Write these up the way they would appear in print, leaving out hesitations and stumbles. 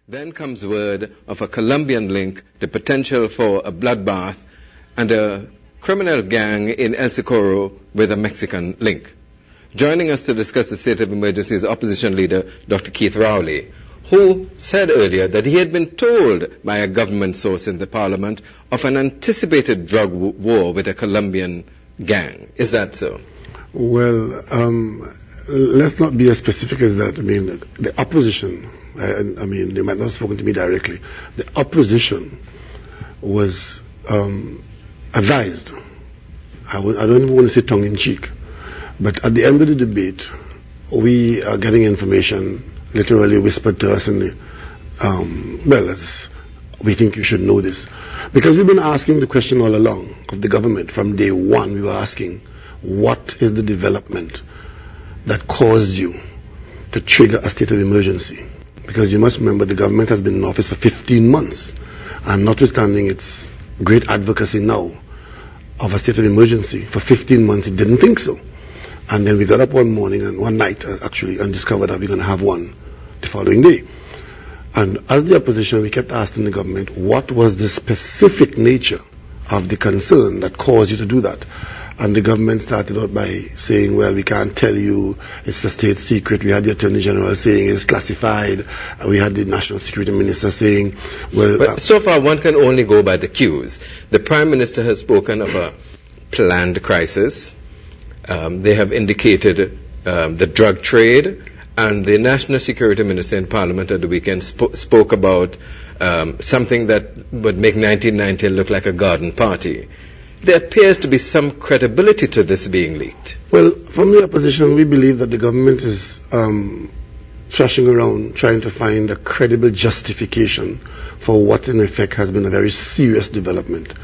Then comes word of a Colombian link, the potential for a bloodbath, and a criminal gang in El Socorro with a Mexican link. Joining us to discuss the state of emergency is opposition leader Dr. Keith Rowley, who said earlier that he had been told by a government source in the parliament of an anticipated drug war with a Colombian gang. Is that so? Well, let's not be as specific as that. I mean, the opposition, I mean, they might not have spoken to me directly. The opposition was advised. I don't even want to say tongue-in-cheek. But at the end of the debate, we are getting information literally whispered to us in the, we think you should know this. Because we've been asking the question all along of the government. From day one, we were asking, what is the development that caused you to trigger a state of emergency? Because you must remember the government has been in office for 15 months. And notwithstanding its great advocacy now of a state of emergency, for 15 months it didn't think so. And then we got up one morning, and one night actually, and discovered that we're going to have one the following day. And as the opposition, we kept asking the government, what was the specific nature of the concern that caused you to do that? And the government started out by saying, well, we can't tell you, it's a state secret. We had the Attorney General saying it's classified. We had the National Security Minister saying, well... But so far, one can only go by the cues. The Prime Minister has spoken of a planned crisis. They have indicated the drug trade, and the National Security Minister in Parliament at the weekend spoke about something that would make 1990 look like a garden party. There appears to be some credibility to this being leaked. Well, from the opposition, we believe that the government is thrashing around trying to find a credible justification for what in effect has been a very serious development.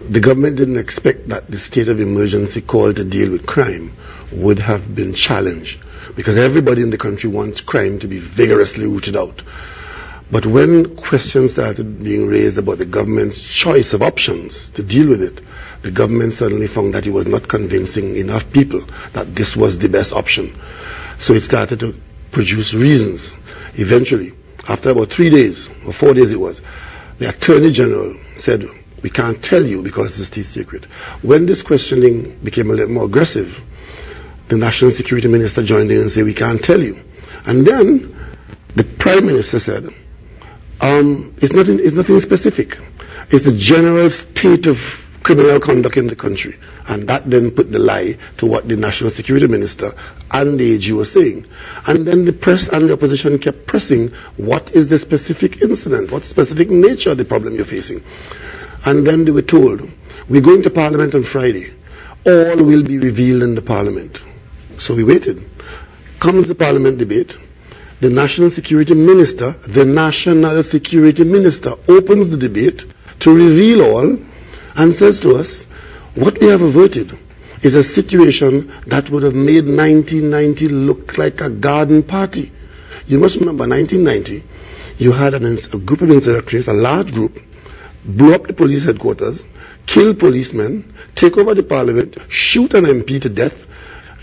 The government didn't expect that the state of emergency called to deal with crime would have been challenged, because everybody in the country wants crime to be vigorously rooted out. But when questions started being raised about the government's choice of options to deal with it, the government suddenly found that it was not convincing enough people that this was the best option. So it started to produce reasons. Eventually, after about 3 days, or 4 days it was, the Attorney General said, we can't tell you because it's a state secret. When this questioning became a little more aggressive, the National Security Minister joined in and said, we can't tell you. And then the Prime Minister said, it's nothing specific. It's the general state of criminal conduct in the country. And that then put the lie to what the National Security Minister and the AG were saying. And then the press and the opposition kept pressing, what is the specific incident? What specific nature of the problem you're facing? And then they were told, we're going to Parliament on Friday. All will be revealed in the Parliament. So we waited. Comes the Parliament debate. The National Security Minister opens the debate to reveal all and says to us, what we have averted is a situation that would have made 1990 look like a garden party. You must remember, 1990, you had a group of insurrectionists, a large group, blow up the police headquarters, kill policemen, take over the Parliament, shoot an MP to death,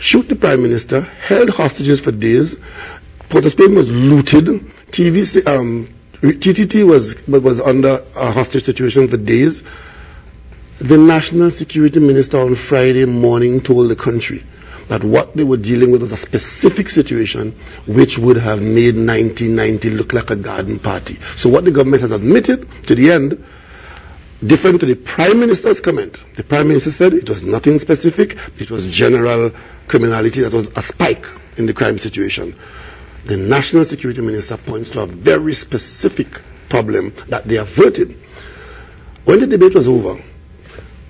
shoot the Prime Minister, held hostages for days. Port of Spain was looted. TTT was under a hostage situation for days. The National Security Minister on Friday morning told the country that what they were dealing with was a specific situation which would have made 1990 look like a garden party. So what the government has admitted to the end, different to the Prime Minister's comment. The Prime Minister said it was nothing specific, it was general criminality that was a spike in the crime situation. The National Security Minister points to a very specific problem that they averted. When the debate was over,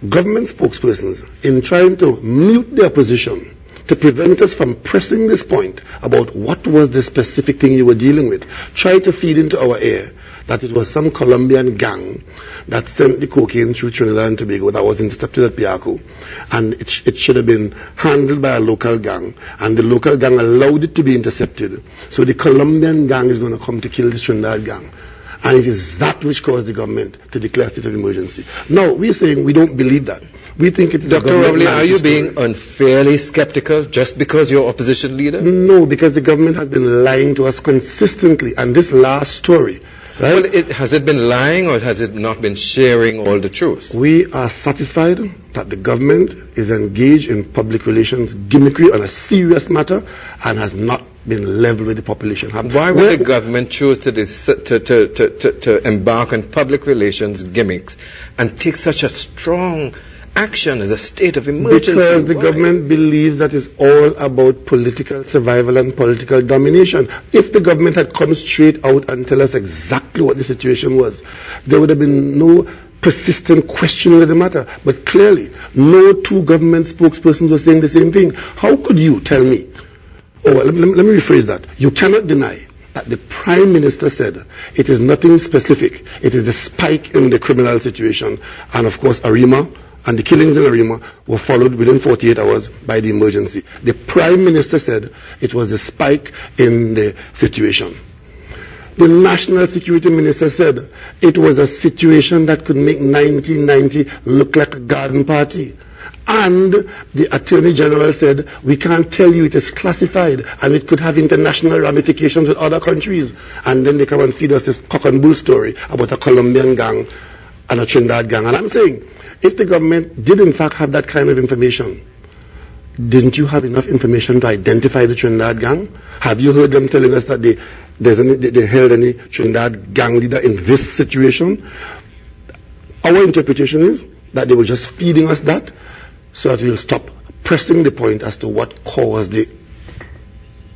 government spokespersons, in trying to mute the opposition, to prevent us from pressing this point about what was the specific thing you were dealing with, tried to feed into our ear that it was some Colombian gang that sent the cocaine through Trinidad and Tobago that was intercepted at Piaco, and it should have been handled by a local gang, and the local gang allowed it to be intercepted. So the Colombian gang is going to come to kill the Trinidad gang. And it is that which caused the government to declare state of emergency. Now, we're saying we don't believe that. We think it's Dr. Rowley, are you being unfairly skeptical just because you're opposition leader? No, because the government has been lying to us consistently. And this last story Right? Well, has it been lying or has it not been sharing all the truth? We are satisfied that the government is engaged in public relations gimmickry on a serious matter and has not been level with the population. Why would the government choose to embark on public relations gimmicks and take such a strong action as a state of emergency? Because the government believes that it's all about political survival and political domination. If the government had come straight out and tell us exactly what the situation was, there would have been no persistent questioning of the matter. But clearly, no two government spokespersons were saying the same thing. How could you tell me? Let me rephrase that. You cannot deny that the Prime Minister said it is nothing specific. It is the spike in the criminal situation. And of course, Arima and the killings in Arima were followed within 48 hours by the emergency. The Prime Minister said it was a spike in the situation. The National Security Minister said it was a situation that could make 1990 look like a garden party. And the Attorney General said, we can't tell you, it is classified and it could have international ramifications with other countries. And then they come and feed us this cock and bull story about a Colombian gang and a Trinidad gang. And I'm saying, if the government did in fact have that kind of information, didn't you have enough information to identify the Trinidad gang? Have you heard them telling us that they held any Trinidad gang leader in this situation? Our interpretation is that they were just feeding us that so that we'll stop pressing the point as to what caused the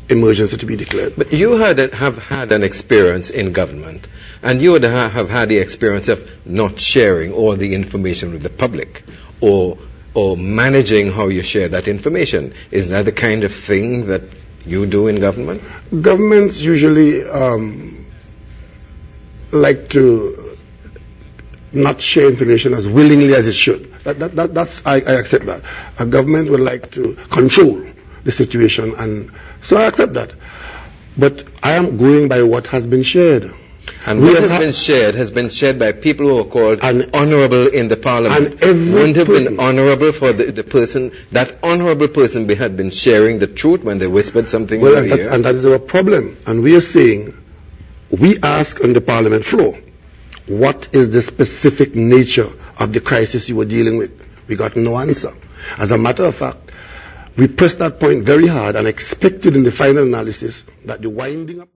emergency to be declared. But you have had an experience in government, and you would have had the experience of not sharing all the information with the public, or managing how you share that information. Is that the kind of thing that you do in government? Governments usually like to not share information as willingly as it should. I accept that. A government would like to control the situation, and so I accept that. But I am going by what has been shared. And what has been shared by people who are called honourable in the parliament. And wouldn't have been honourable for the person, that honourable person had been sharing the truth when they whispered something in the ear. And that is our problem. And we are saying, we ask on the parliament floor, what is the specific nature of the crisis you were dealing with? We got no answer. As a matter of fact, we pressed that point very hard and expected in the final analysis that the winding up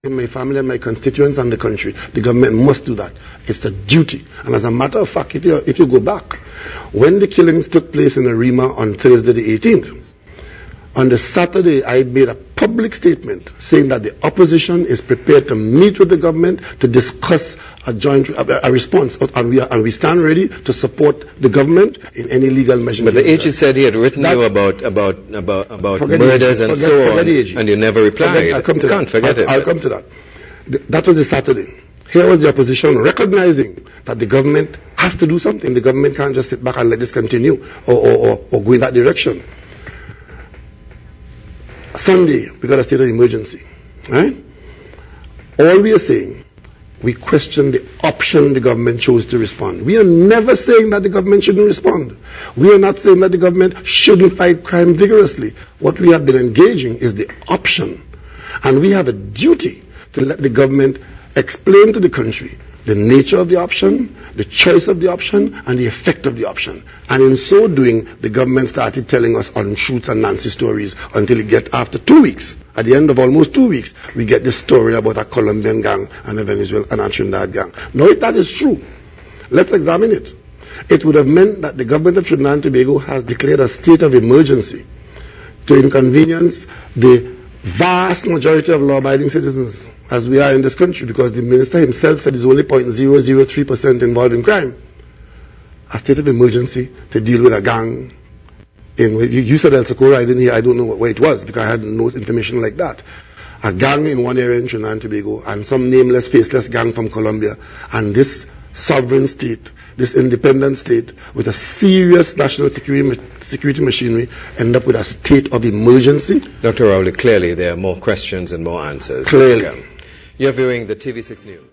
in my family and my constituents and the country, the government must do that. It's a duty. And as a matter of fact, if you go back, when the killings took place in Arima on Thursday the 18th, on the Saturday I made a public statement saying that the opposition is prepared to meet with the government to discuss a response, and we stand ready to support the government in any legal measure. But the AG said he had written you about murders and so on, and you never replied. I'll come to that. I'll come to that. That was the Saturday. Here was the opposition recognizing that the government has to do something. The government can't just sit back and let this continue or go in that direction. Sunday, we got a state of emergency. Right? All we are saying, we question the option the government chose to respond. We are never saying that the government shouldn't respond. We are not saying that the government shouldn't fight crime vigorously. What we have been engaging is the option. And we have a duty to let the government explain to the country the nature of the option, the choice of the option, and the effect of the option. And in so doing, the government started telling us untruths and Nancy stories until it get after 2 weeks. At the end of almost 2 weeks, we get this story about a Colombian gang and a Venezuelan and a Trinidad gang. Now, if that is true, let's examine it. It would have meant that the government of Trinidad and Tobago has declared a state of emergency to inconvenience the vast majority of law-abiding citizens, as we are in this country, because the minister himself said it's only 0.003% involved in crime. A state of emergency to deal with a gang. You said El Socorro, I didn't hear, I don't know where it was, because I had no information like that. A gang in one area in Trinidad and Tobago, and some nameless, faceless gang from Colombia, and this sovereign state, this independent state, with a serious national security machinery, end up with a state of emergency. Dr. Rowley, clearly there are more questions and more answers. Clearly. You're viewing the TV6 News.